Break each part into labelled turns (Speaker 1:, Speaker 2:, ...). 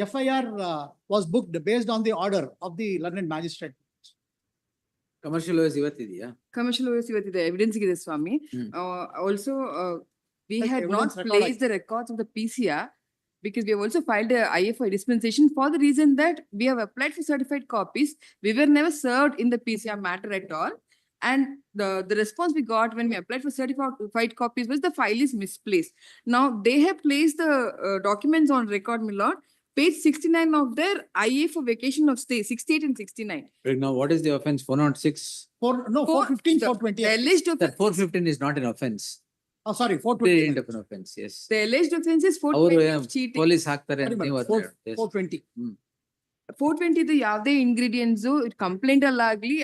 Speaker 1: FIR was booked based on the order of the learned magistrate.
Speaker 2: Commercial lawyers ಇವತ್ತಿದೆಯಾ?
Speaker 3: Commercial lawyers ಇವತ್ತಿದೆ, evidence ಇದೆ ಸ್ವಾಮಿ. Also, we
Speaker 1: Like
Speaker 3: had not
Speaker 1: evidence record
Speaker 3: placed the records of the PCR because we have also filed a IFI dispensation for the reason that we have applied for certified copies. We were never served in the PCR matter at all. And the response we got when we applied for certified copies was the file is misplaced. Now they have placed the documents on record, my lord. Page 69 of their IA for vacation of stay, 68 and 69.
Speaker 2: Right now, what is the offense? 406?
Speaker 1: 415, 420.
Speaker 3: The alleged
Speaker 2: That
Speaker 3: offense.
Speaker 2: 415 is not an offense.
Speaker 1: Oh, sorry,
Speaker 2: It
Speaker 1: 420.
Speaker 2: ain't of an offense, yes.
Speaker 3: The alleged offense is
Speaker 2: ಅವರು
Speaker 3: 420 of cheating.
Speaker 2: Police ಹಾಕ್ತಾರೆ ಅಂತ
Speaker 1: Sorry,
Speaker 2: ನೀವು
Speaker 1: madam,
Speaker 2: ಅದ್ನ ಹೇಳಿ. Yes.
Speaker 1: 420.
Speaker 3: 420 ಇದು ಯಾವುದೇ ingredients complaint ಅಲ್ಲಾಗ್ಲಿ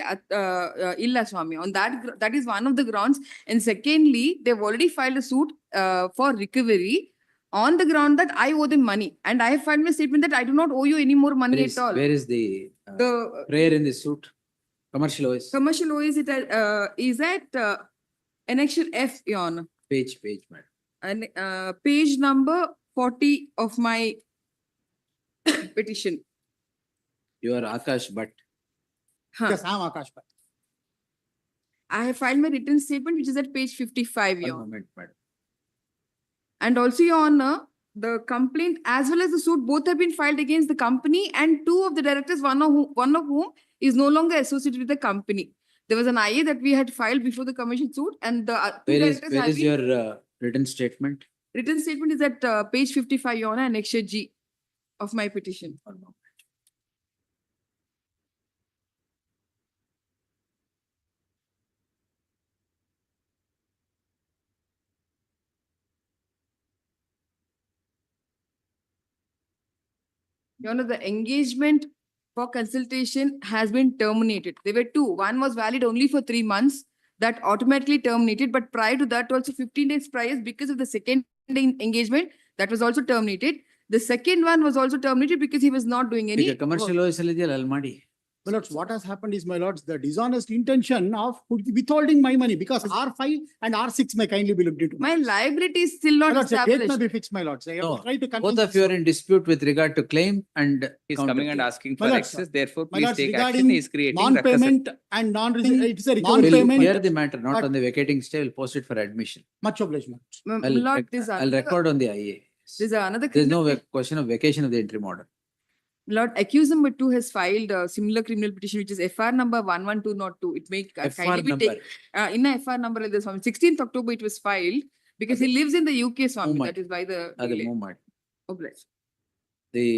Speaker 3: ಇಲ್ಲ ಸ್ವಾಮಿ. On that is one of the grounds. And secondly, they've already filed a suit for recovery on the ground that I owe them money. And I have filed my statement that I do not owe you any more money at all.
Speaker 2: Where is the
Speaker 3: The
Speaker 2: prayer in this suit? Commercial lawyers.
Speaker 3: commercial law is at annexure F, Your Honor.
Speaker 2: Page, madam.
Speaker 3: And page number 40 of my petition.
Speaker 2: You are Akash Bhatt.
Speaker 3: Huh.
Speaker 1: Yes, I am Akash Bhatt.
Speaker 3: I have filed my written statement, which is at page 55,
Speaker 2: One
Speaker 3: Your Honor.
Speaker 2: moment, madam.
Speaker 3: And also, Your Honor, the complaint as well as the suit both have been filed against the company and two of the directors, one of whom is no longer associated with the company. There was an IA that we had filed before the commission suit, and the two directors
Speaker 2: Where
Speaker 3: have
Speaker 2: is
Speaker 3: been.
Speaker 2: your written statement?
Speaker 3: Written statement is at page 55, Your Honor, annexure G of my petition.
Speaker 2: One moment.
Speaker 3: Your Honor, the engagement for consultation has been terminated. There were two. One was valid only for 3 months. That automatically terminated. But prior to that, also 15 days prior, because of the second engagement, that was also terminated. The second one was also terminated because he was not doing any
Speaker 2: ಈಗ commercial
Speaker 3: work.
Speaker 2: lawyers ಅಲ್ಲಿ ಇದೆಯಲ್ಲ ಅಲ್ಲಿ ಮಾಡಿ.
Speaker 1: My lords, what has happened is, my lords, the dishonest intention of withholding my money because R5 and R6 may kindly be looked into.
Speaker 3: My liability is still
Speaker 1: My
Speaker 3: not
Speaker 1: lords, a date may
Speaker 3: established.
Speaker 1: be fixed, my lords. I have
Speaker 2: No,
Speaker 1: to try to
Speaker 2: Both
Speaker 1: convince.
Speaker 2: of you are in dispute with regard to claim and
Speaker 4: He's coming and
Speaker 2: counterclaim.
Speaker 4: asking
Speaker 1: My
Speaker 4: for
Speaker 1: lord,
Speaker 4: excess, therefore
Speaker 1: My
Speaker 4: please
Speaker 1: lords,
Speaker 4: take action.
Speaker 1: regarding
Speaker 4: He is creating ruckus.
Speaker 1: non-payment and it's a
Speaker 2: We'll
Speaker 1: non-payment.
Speaker 2: hear the matter, not
Speaker 1: but-
Speaker 2: on the vacating stay, we'll post it for admission.
Speaker 1: Much obliged, my lords.
Speaker 2: I'll
Speaker 3: Lord, there's
Speaker 2: I'll record on the IA.
Speaker 3: There's another.
Speaker 2: There's no
Speaker 3: criminal-
Speaker 2: question of vacation of the interim order.
Speaker 3: Lord, accused number 2 has filed a similar criminal petition, which is FR number 11202. It may
Speaker 2: FR
Speaker 3: kindly be
Speaker 2: number.
Speaker 3: taken. In a FR number, this one, 16th October, it was filed because he lives in the UK, Swami.
Speaker 2: Mumbai.
Speaker 3: That is why the
Speaker 2: Other
Speaker 3: delay.
Speaker 2: movement.
Speaker 3: Obliged.
Speaker 2: They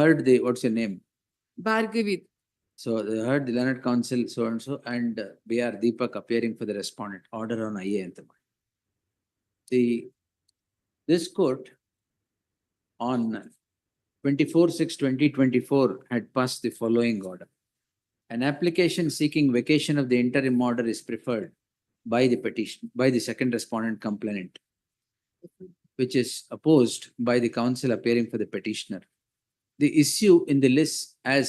Speaker 2: heard the, what's your name?
Speaker 3: Bhargavi.
Speaker 2: So they heard the Learned Council so and so and BR Deepak appearing for the respondent, order on IA ಅಂತ ಮಾಡಿ. This court on 24/6/2024 had passed the following order. An application seeking vacation of the interim order is preferred by the petition, by the second respondent complainant, which is opposed by the counsel appearing for the petitioner. The issue in the list as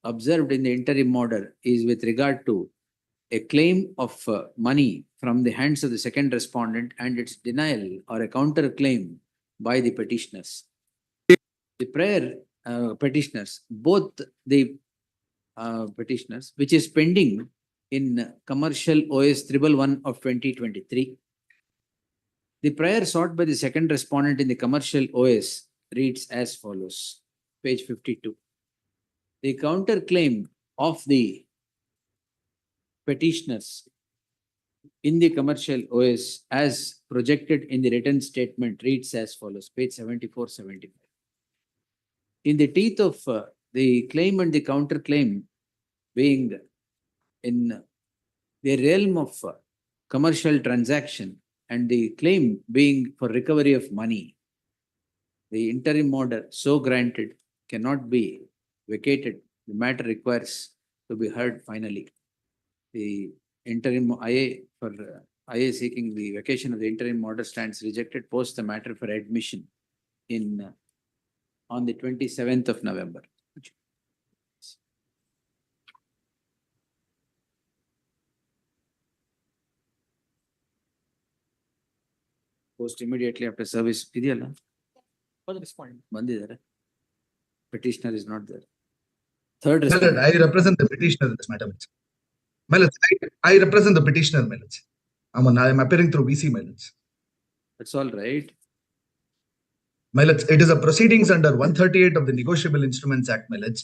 Speaker 2: observed in the interim order is with regard to a claim of money from the hands of the second respondent and its denial or a counterclaim by the petitioners. The prior petitioners, both the petitioners, which is pending in commercial OS 111 of 2023. The prior sought by the second respondent in the commercial OS reads as follows, page 52. The counterclaim of the petitioners in the commercial OS as projected in the written statement reads as follows, page 74-75. In the teeth of the claim and the counterclaim being in the realm of commercial transaction and the claim being for recovery of money, the interim order so granted cannot be vacated. The matter requires to be heard finally. The interim IA for IA seeking the vacation of the interim order stands rejected. Post the matter for admission in on the 27th of November. Post immediately after service. ಇದೆಯಲ್ಲ
Speaker 1: For the respondent.
Speaker 2: ಬಂದಿದ್ದಾರೆ. Petitioner is not there. Third
Speaker 4: My lord,
Speaker 2: respondent.
Speaker 4: I represent the petitioner in this matter. My lord, I represent the petitioner, my lord. I am appearing through VC, my lord.
Speaker 2: That's all right.
Speaker 4: My lord, it is a proceedings under 138 of the Negotiable Instruments Act, my lord.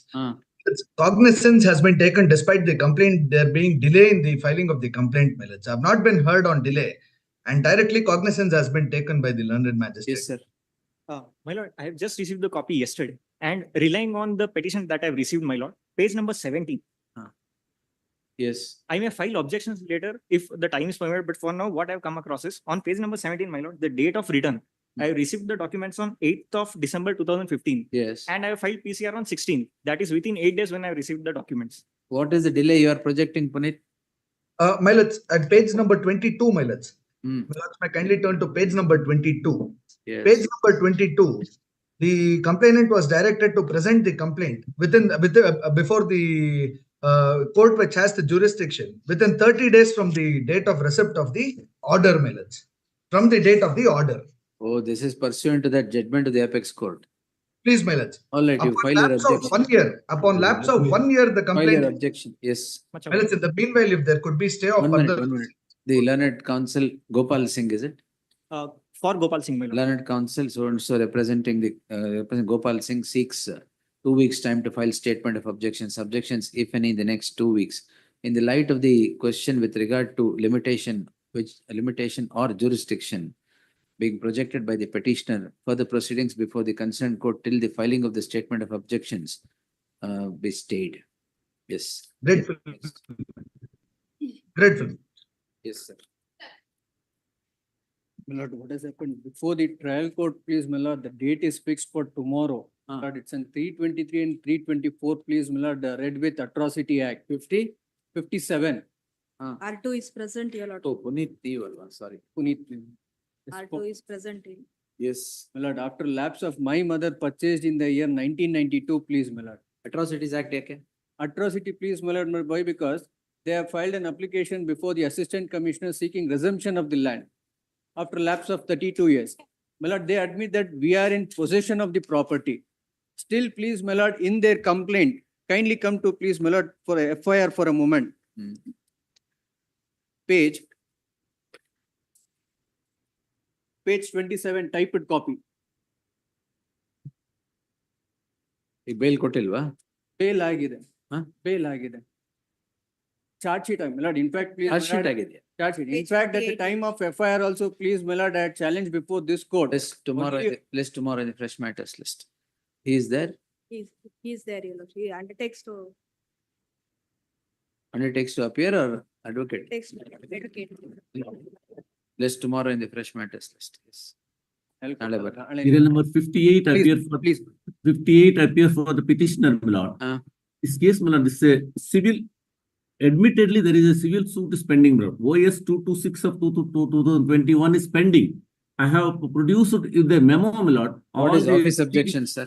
Speaker 4: Cognizance has been taken despite the complaint there being delay in the filing of the complaint, my lord. I have not been heard on delay, and directly cognizance has been taken by the learned magistrate.
Speaker 2: Yes, sir.
Speaker 5: My lord, I have just received the copy yesterday and relying on the petition that I have received, my lord, page number 17.
Speaker 2: Yes.
Speaker 5: I may file objections later if the time is permitted, but for now, what I have come across is on page number 17, my lord, the date of return. I have received the documents on 8th of December 2015
Speaker 2: Yes.
Speaker 5: and I have filed PCR on 16th. That is within 8 days when I have received the documents.
Speaker 2: What is the delay you are projecting, Puneet?
Speaker 4: My lord, at page number 22, my lord.
Speaker 2: Hmm.
Speaker 4: My lord, may I kindly turn to page number 22.
Speaker 2: Yes.
Speaker 4: Page number 22. The complainant was directed to present the complaint before the court which has the jurisdiction within 30 days from the date of receipt of the order, my lords. From the date of the order.
Speaker 2: Oh, this is pursuant to that judgment of the apex court.
Speaker 4: Please, my lords.
Speaker 2: All right, you
Speaker 4: Upon
Speaker 2: file your
Speaker 4: lapse of
Speaker 2: objection.
Speaker 4: 1 year, upon lapse of 1 year, the
Speaker 2: File your
Speaker 4: complaint.
Speaker 2: objection. Yes.
Speaker 5: Much
Speaker 4: My lords, in the meanwhile, if there could be stay of
Speaker 2: 1 minute,
Speaker 4: further.
Speaker 2: 1 minute. The learned counsel, Gopal Singh, is it?
Speaker 5: For Gopal Singh, my lord.
Speaker 2: Learned counsel, so and so representing Gopal Singh seeks 2 weeks time to file statement of objections. Objections, if any, in the next 2 weeks. In the light of the question with regard to limitation or jurisdiction being projected by the petitioner for the proceedings before the concerned court till the filing of the statement of objections be stayed. Yes.
Speaker 4: Grateful. Grateful.
Speaker 2: Yes, sir.
Speaker 6: My lord, what has happened before the trial court, please, my lord, the date is fixed for tomorrow.
Speaker 2: Ah.
Speaker 6: But it's in 323 and 324, please, my lord, read with Atrocity Act 57.
Speaker 7: R2 is present, your lord.
Speaker 2: Oh, Puneet, sorry.
Speaker 6: Puneet, please.
Speaker 7: R2 is present in.
Speaker 2: Yes.
Speaker 6: My lord, after lapse of my mother purchased in the year 1992, please, my lord.
Speaker 2: Atrocities Act, okay?
Speaker 6: Atrocity, please, my lord, why? Because they have filed an application before the assistant commissioner seeking resumption of the land after lapse of 32 years. My lord, they admit that we are in possession of the property. Still, please, my lord, in their complaint, kindly come to, please, my lord, for a FIR for a moment. Page 27, typed copy.
Speaker 2: ಈಗ bale ಕೊಟ್ಟಿಲ್ವಾ?
Speaker 6: Bail ಆಗಿದೆ.
Speaker 2: Huh?
Speaker 6: Bail ಆಗಿದೆ. Charge sheet, my lord, in fact, please, my
Speaker 2: Charge sheet
Speaker 6: lord,
Speaker 2: ಆಗಿದೆಯಾ?
Speaker 6: charge sheet. In
Speaker 7: Page
Speaker 6: fact, at the
Speaker 7: 48.
Speaker 6: time of FIR also, please, my lord, I had challenged before this court.
Speaker 2: List tomorrow in the fresh matters list. He is there,
Speaker 7: He's there, your lord. He undertakes to
Speaker 2: undertakes to appear or advocate?
Speaker 7: takes to educate.
Speaker 2: List tomorrow in the fresh matters list. Yes. ನಾಳೆ ಬರ್ರಿ.
Speaker 8: Serial number 58
Speaker 6: Please,
Speaker 8: appear for,
Speaker 6: please.
Speaker 8: 58 appear for the petitioner, my lord. This case, my lord, this is a civil, admittedly, there is a civil suit is pending, my lord. OS 226 of 2021 is pending. I have produced the memo, my lord.
Speaker 2: What
Speaker 8: all
Speaker 2: is
Speaker 8: the
Speaker 2: office objection, sir?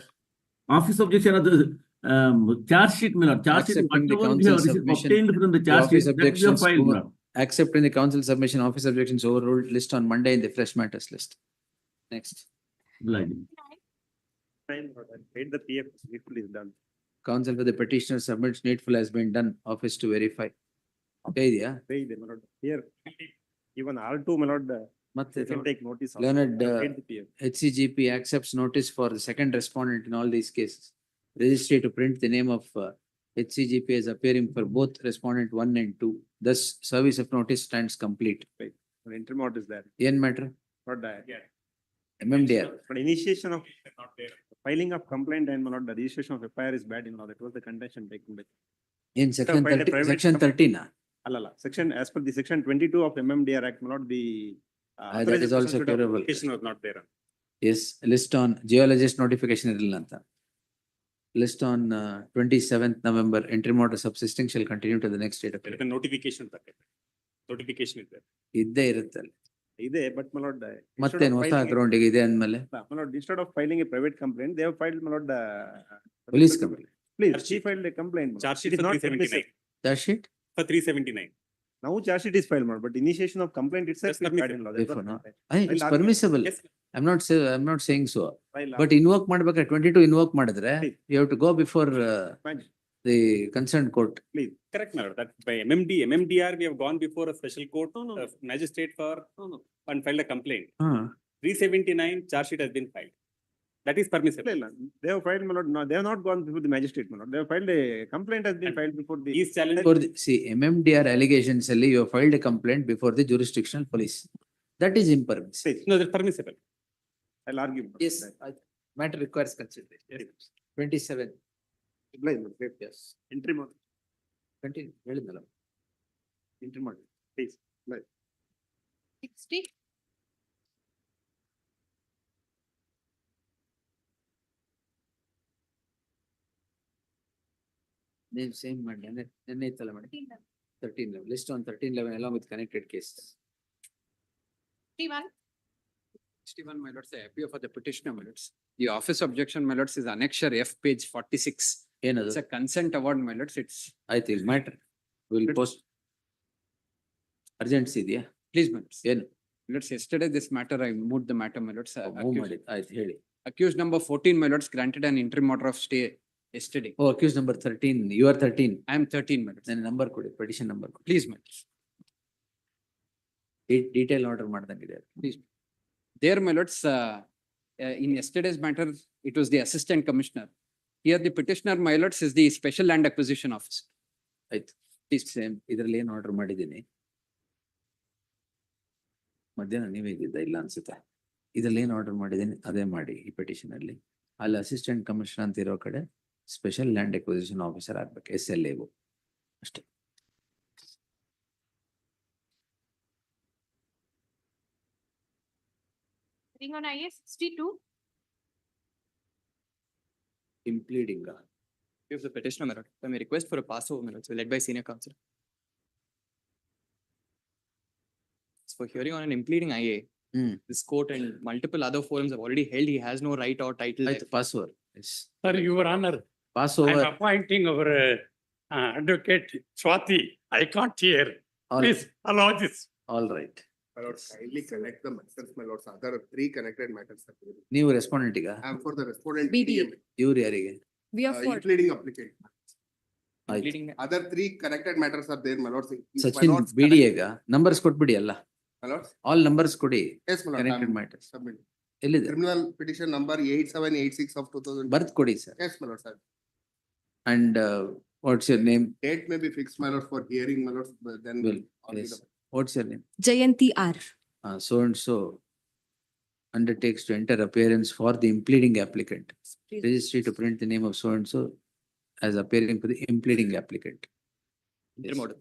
Speaker 8: Office objection of the charge sheet, my lord. Charge sheet,
Speaker 2: Accepting the
Speaker 8: whatever we have
Speaker 2: council
Speaker 8: received,
Speaker 2: submission,
Speaker 8: obtained from the
Speaker 2: the
Speaker 8: charge
Speaker 2: office
Speaker 8: sheet, that we have
Speaker 2: objections
Speaker 8: filed, my
Speaker 2: over-
Speaker 8: lord.
Speaker 2: Accepting the council submission, office objections overruled, list on Monday in the fresh matters list. Next.
Speaker 8: Blind.
Speaker 5: Paid the PF, needful is done.
Speaker 2: Council for the petitioner submits needful has been done, office to verify. Okay, idea?
Speaker 5: Paid, my lord. Here, even R2, my lord,
Speaker 2: ಮತ್ತೆ
Speaker 5: they can take notice. also.
Speaker 2: Learned,
Speaker 5: I paid the PF.
Speaker 2: HCGP accepts notice for the second respondent in all these cases. Registry to print the name of HCGP as appearing for both respondent 1 and 2. Thus, service of notice stands complete.
Speaker 5: The interim order is there,
Speaker 2: ಏನ್ matter?
Speaker 5: not that.
Speaker 2: MMDR.
Speaker 5: But initiation of filing of complaint and my lord, the registration of FIR is bad in law. That was the contention taken by.
Speaker 2: In section
Speaker 5: filed a
Speaker 2: 30,
Speaker 5: private
Speaker 2: section
Speaker 5: complaint.
Speaker 2: 13.
Speaker 5: Allala, section, as per the section 22 of MMDR Act, my lord, the.
Speaker 2: That is also curable.
Speaker 5: Application was not there.
Speaker 2: Yes, list on geologist notification ಇರಲಿಲ್ಲ ಅಂತ. List on 27th November, interim order subsisting shall continue to the next date of
Speaker 5: The notification. Notification is there.
Speaker 2: ಇದ್ದೇ ಇರುತ್ತಲ್ಲ.
Speaker 5: ಇದೆ, but my lord.
Speaker 2: ಮತ್ತೇನು ಹೊಸ ಗ್ರೌಂಡಿಗೆ ಇದೆ ಅಂದ್ಮೇಲೆ
Speaker 5: My lord, instead of filing a private complaint, they have filed, my lord,
Speaker 2: police complaint.
Speaker 5: Please, she filed a complaint.
Speaker 9: Charge sheet
Speaker 5: It is
Speaker 9: for
Speaker 5: not
Speaker 9: 379.
Speaker 5: admissible.
Speaker 2: Charge sheet?
Speaker 9: For 379. Now charge sheet is filed, my lord, but initiation of complaint itself
Speaker 10: That's
Speaker 9: is filed in law. That's
Speaker 2: Therefore,
Speaker 9: what
Speaker 2: no.
Speaker 9: I'm saying.
Speaker 2: It's
Speaker 9: I'll argue.
Speaker 2: permissible.
Speaker 10: Yes,
Speaker 2: I'm not saying so.
Speaker 9: I'll
Speaker 2: But
Speaker 9: argue.
Speaker 2: invoke ಮಾಡ್ಬೇಕಾದ್ರೆ 22 invoke ಮಾಡಿದ್ರೆ,
Speaker 9: Please.
Speaker 2: you have to go before
Speaker 9: Fine.
Speaker 2: the concerned court.
Speaker 9: Please.
Speaker 10: correct, my lord. That by MMDR, we have gone before a special court, magistrate for, and filed a complaint. 379 charge sheet has been filed. That is permissible.
Speaker 9: ಇಲ್ಲ, they have filed, my lord. No, they have not gone before the magistrate, my lord. They have filed a complaint has been
Speaker 10: And
Speaker 9: filed before the.
Speaker 10: He is challenging.
Speaker 2: For the, see, MMDR allegations ಅಲ್ಲಿ you have filed a complaint before the jurisdictional police. That is impermissible.
Speaker 9: Please.
Speaker 10: No, that's permissible.
Speaker 9: I'll argue. my lord.
Speaker 2: Yes, matter requires consideration.
Speaker 9: Yes.
Speaker 2: 27.
Speaker 9: Oblige, my lord.
Speaker 2: Yes.
Speaker 9: Entry mode.
Speaker 2: Continue. ಹೇಳಿದ್ನಲ್ಲ.
Speaker 9: Entry mode. Please.
Speaker 3: 60.
Speaker 2: Name same ಮಾಡಿ ನೆನ್ನೆ ಇತ್ತಲ್ಲ ಮಾಡಿ 1311 list on 1311 along with connected cases.
Speaker 11: 61, my lords, the appeal for the petitioner, my lords. The office objection, my lords, is annexure F, page 46.
Speaker 2: ಏನದು?
Speaker 11: It's a consent award, my lords. It's,
Speaker 2: ಆಯ್ತು ಈಗ matter will post urgency ಇದೆಯಾ?
Speaker 11: please, my lords.
Speaker 2: ಏನು?
Speaker 11: My lords, yesterday this matter, I moved the matter, my lords.
Speaker 2: Move ಮಾಡಿ ಆಯ್ತು ಹೇಳಿ.
Speaker 11: Accused number 14, my lords, granted an interim order of stay yesterday.
Speaker 2: ಓ accused number 13, you are 13.
Speaker 11: I am 13, my lords.
Speaker 2: ನನ್ನ number ಕೊಡಿ, petition number ಕೊಡಿ.
Speaker 11: Please, my lords.
Speaker 2: Detail order ಮಾಡ್ದಂಗಿದೆ.
Speaker 11: Please. There, my lords, in yesterday's matter, it was the assistant commissioner. Here, the petitioner, my lords, is the special land acquisition officer.
Speaker 2: ಆಯ್ತು. Please same ಇದರಲ್ಲಿ ಏನು order ಮಾಡಿದ್ದೀನಿ? ಮಧ್ಯಾಹ್ನ ನೀವೇ ಇದ್ದಿದ್ದ ಇಲ್ಲ ಅನ್ಸುತ್ತೆ. ಇದ್ರಲ್ಲಿ ಏನು ಆರ್ಡರ್ ಮಾಡಿದ್ದೀನಿ ಅದೇ ಮಾಡಿ ಈ ಪೆಟಿಷನ್ ಅಲ್ಲಿ. ಅಲ್ಲಿ ಅಸಿಸ್ಟೆಂಟ್ ಕಮಿಷನರ್ ಅಂತ ಇರೋ ಕಡೆ ಸ್ಪೆಷಲ್ ಲ್ಯಾಂಡ್ ಎಕ್ವಿಸಿಷನ್ ಆಫೀಸರ್ ಆಗ್ಬೇಕು, SLA ಅಷ್ಟೇ.
Speaker 3: On IS 62.
Speaker 2: Impleading
Speaker 12: If the petitioner, my lord, I may request for a passover, my lord, so led by senior counsel. It's for hearing on an impleading IA. This court and multiple other forums have already held he has no right or title.
Speaker 2: ಆಯ್ತು. Pass over.
Speaker 13: Sir, Your Honor,
Speaker 2: pass
Speaker 13: I am
Speaker 2: over.
Speaker 13: appointing our advocate Swati. I can't hear. Please allow this.
Speaker 2: All right.
Speaker 14: My lord, kindly connect the matters, my lords. Other three connected matters.
Speaker 2: ನೀವು respondent ಈಗ?
Speaker 14: I am for the respondent.
Speaker 3: BDA.
Speaker 2: ಇವ್ರು ಯಾರಿಗೆ?
Speaker 3: We are for.
Speaker 14: Pleading applicant.
Speaker 2: ಆಯ್ತು.
Speaker 12: Impleading
Speaker 14: Other three connected matters are there, my lords. If my
Speaker 2: Sachin
Speaker 14: lords
Speaker 2: BDA ಗ numbers ಕೊಟ್ಬಿಡಿ ಎಲ್ಲ.
Speaker 14: My lords.
Speaker 2: All numbers ಕೊಡಿ.
Speaker 14: Yes, my lord.
Speaker 2: Connected
Speaker 14: I'm
Speaker 2: matters
Speaker 14: submitting.
Speaker 2: ಎಲ್ಲಿದೆ?
Speaker 14: Criminal petition number 8786 of 2000.
Speaker 2: ಬರ್ತ್ ಕೊಡಿ sir.
Speaker 14: Yes, my lord, sir.
Speaker 2: And what's your name?
Speaker 14: Date may be fixed, my lord, for hearing, my lords, but then.
Speaker 2: Will, yes. What's your name?
Speaker 7: Jayanti R.
Speaker 2: So and so undertakes to enter appearance for the impleading applicant. Registry to print the name of so and so as appearing for the impleading applicant.
Speaker 12: interim order.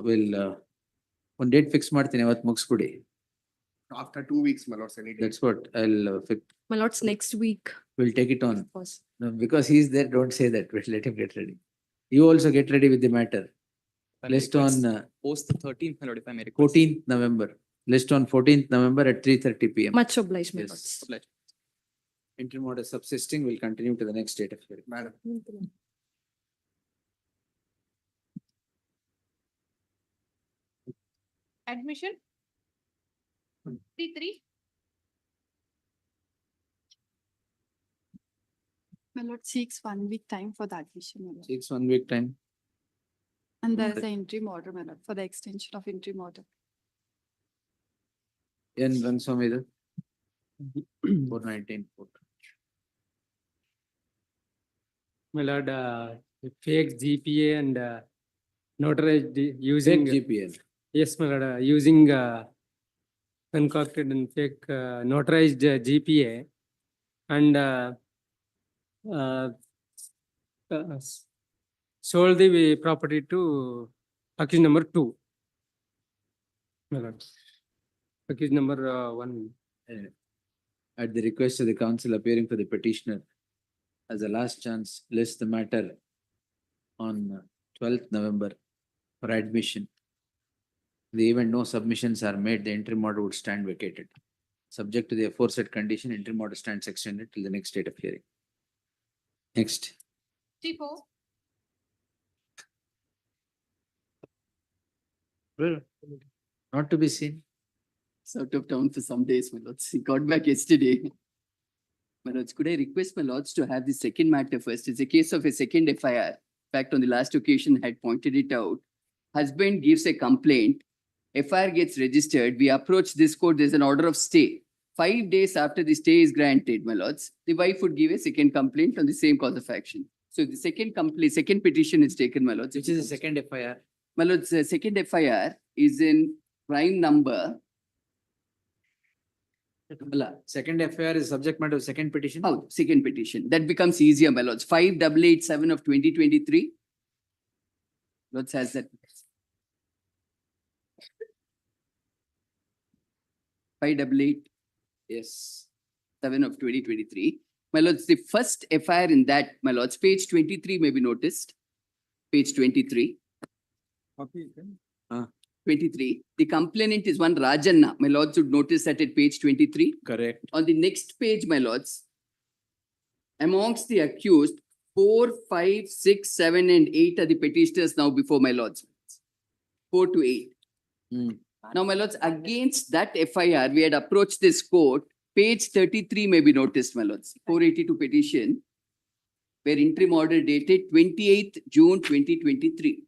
Speaker 2: Will one date fix ಮಾಡ್ತೀನಿ, ಅವತ್ತು ಮುಗಿಸ್ಬಿಡಿ.
Speaker 14: After 2 weeks, my lords, any day.
Speaker 2: That's what I'll
Speaker 7: My lords, next week.
Speaker 2: we'll take it on.
Speaker 7: Pause.
Speaker 2: No, because he's there, don't say that. We'll let him get ready. You also get ready with the matter.
Speaker 12: I may
Speaker 2: List on
Speaker 12: request Post the 13th, my lord, if I may request.
Speaker 2: 14th November. List on 14th November at 3:30 PM.
Speaker 7: Much obliged, my
Speaker 2: Yes.
Speaker 7: lords.
Speaker 12: Obliged.
Speaker 2: Interim order subsisting will continue to the next date of hearing.
Speaker 14: Madam.
Speaker 3: Admission. 3.
Speaker 15: My lord seeks 1 week time for the admission, my lord.
Speaker 2: 1 week time.
Speaker 15: And there is
Speaker 2: Okay.
Speaker 15: an interim order, my lord, for the extension of interim order.
Speaker 2: ಏನ್ ರಂಗಸ್ವಾಮಿ ಇದು? 419.
Speaker 13: My lord, fake GPA and notarized using.
Speaker 2: Fake GPA.
Speaker 13: Yes, my lord, using concocted and fake notarized GPA and sold the property to accused number 2. My lord. Accused number 1.
Speaker 2: At the request of the council appearing for the petitioner, as a last chance, list the matter on 12th November for admission. The event no submissions are made, the interim order would stand vacated. Subject to the aforesaid condition, interim order stands extended till the next date of hearing. Next.
Speaker 3: 3.
Speaker 2: Not to be seen.
Speaker 16: It's out of town for some days, my lords. He got back yesterday. My lords, could I request my lords to have the second matter first? It's a case of a second FIR. In fact, on the last occasion, I had pointed it out. Husband gives a complaint. FIR gets registered. We approach this court. There's an order of stay. 5 days after the stay is granted, my lords, the wife would give a second complaint on the same cause of action. So the second complaint, second petition is taken, my lords.
Speaker 2: Which is the second FIR?
Speaker 16: My lords, the second FIR is in crime number.
Speaker 2: Second FIR is subject matter of second petition?
Speaker 16: Oh, second petition. That becomes easier, my lords. 5887 of 2023. Lords has that. 588.
Speaker 2: Yes.
Speaker 16: 7 of 2023. My lords, the first FIR in that, my lords, page 23 may be noticed. Page 23. 23. The complainant is one Rajanna. My lords would notice that at page 23.
Speaker 2: Correct.
Speaker 16: On the next page, my lords, amongst the accused, 4, 5, 6, 7, and 8 are the petitioners now before my lords. 4 to 8. Now, my lords, against that FIR, we had approached this court. Page 33 may be noticed, my lords. 482 petition, where interim order dated 28th June 2023.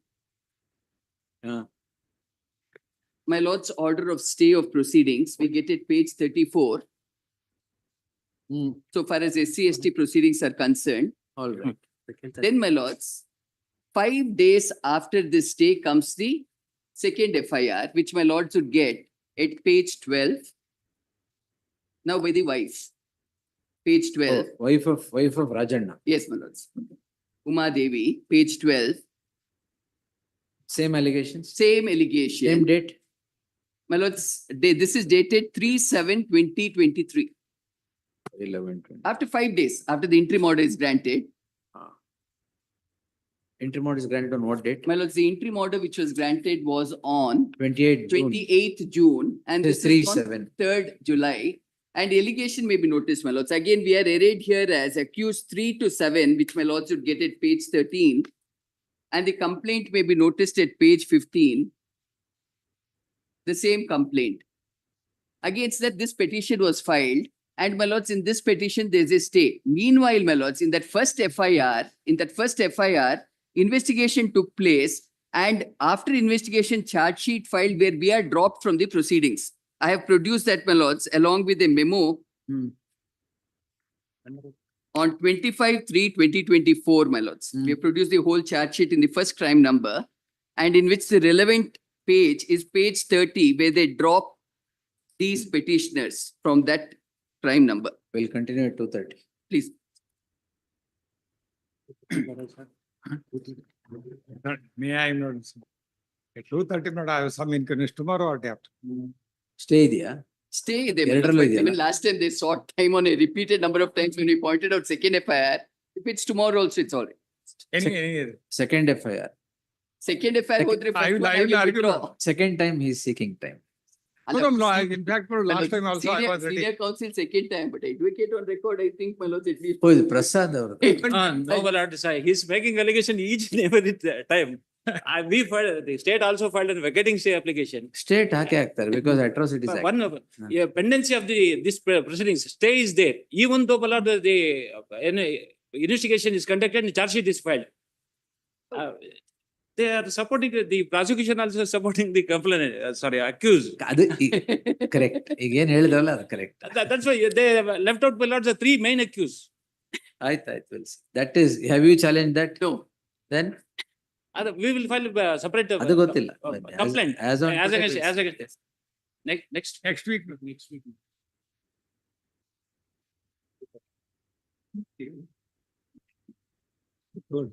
Speaker 16: My lord's order of stay of proceedings, we get at page 34. So far as SC/ST proceedings are concerned.
Speaker 2: All right.
Speaker 16: Then, my lords, 5 days after this stay comes the second FIR, which my lords would get at page 12. Now by the wife. Page 12.
Speaker 2: Oh, wife of Rajanna.
Speaker 16: Yes, my lords. Uma Devi, page 12.
Speaker 2: Same allegations?
Speaker 16: Same allegation.
Speaker 2: Same date?
Speaker 16: My lords, this is dated 3/7/2023.
Speaker 2: 11/20.
Speaker 16: After 5 days, after the interim order is granted.
Speaker 2: Interim order is granted on what date?
Speaker 16: My lords, the interim order which was granted was on
Speaker 2: 28th
Speaker 16: June. And
Speaker 2: It is
Speaker 16: this is on
Speaker 2: 3/7.
Speaker 16: 3rd July. And allegation may be noticed, my lords. Again, we are arrayed here as accused 3 to 7, which my lords would get at page 13. And the complaint may be noticed at page 15. The same complaint. Against that, this petition was filed. And my lords, in this petition, there's a stay. Meanwhile, my lords, in that first FIR, investigation took place. And after investigation, charge sheet filed where we are dropped from the proceedings. I have produced that, my lords, along with a memo on 25/3/2024, my lords. We have produced the whole charge sheet in the first crime number, and in which the relevant page is page 30, where they drop these petitioners from that crime number.
Speaker 2: We'll continue at 2:30.
Speaker 16: Please.
Speaker 17: May I know? At 2:30, I have some inconvenience tomorrow or day after.
Speaker 2: Stay there.
Speaker 16: Stay there.
Speaker 2: ಎರಡರಲ್ಲೂ
Speaker 16: Even
Speaker 2: ಇದೆಯಲ್ಲ?
Speaker 16: last time they sought time on a repeated number of times when we pointed out second FIR. If it's tomorrow also, it's all right.
Speaker 2: Second FIR.
Speaker 16: Second FIR, ಹೋದ್ರೆ
Speaker 17: I
Speaker 16: first
Speaker 17: will
Speaker 16: one I will
Speaker 17: argue
Speaker 16: withdraw.
Speaker 17: now.
Speaker 2: Second time he is seeking time.
Speaker 17: In fact, last time also I was ready.
Speaker 16: Senior counsel second time, but advocate on record, I think, my lords, at least.
Speaker 2: Who is Prasad?
Speaker 5: No, my lord, he's making allegation each and every time. We filed, the state also filed a vacating stay application.
Speaker 2: State ಹಾಕಿ ಹಾಕ್ತಾರೆ because atrocities act.
Speaker 5: One pendency of this proceedings, stay is there. Even though my lord, the investigation is conducted and charge sheet is filed. They are supporting, the prosecution also supporting the complainant, accused.
Speaker 2: ಅದು correct. ಈಗ ಏನ್ ಹೇಳಿದ್ರಲ್ಲ ಅದು correct.
Speaker 5: That's why they have left out, my lord, the three main accused.
Speaker 2: ಆಯ್ತು, we'll see. That is, have you challenged that?
Speaker 16: No.
Speaker 2: Then?
Speaker 5: We will file a separate
Speaker 2: ಅದು ಗೊತ್ತಿಲ್ಲ.
Speaker 5: complaint.
Speaker 2: As on
Speaker 5: against. Next week. Good.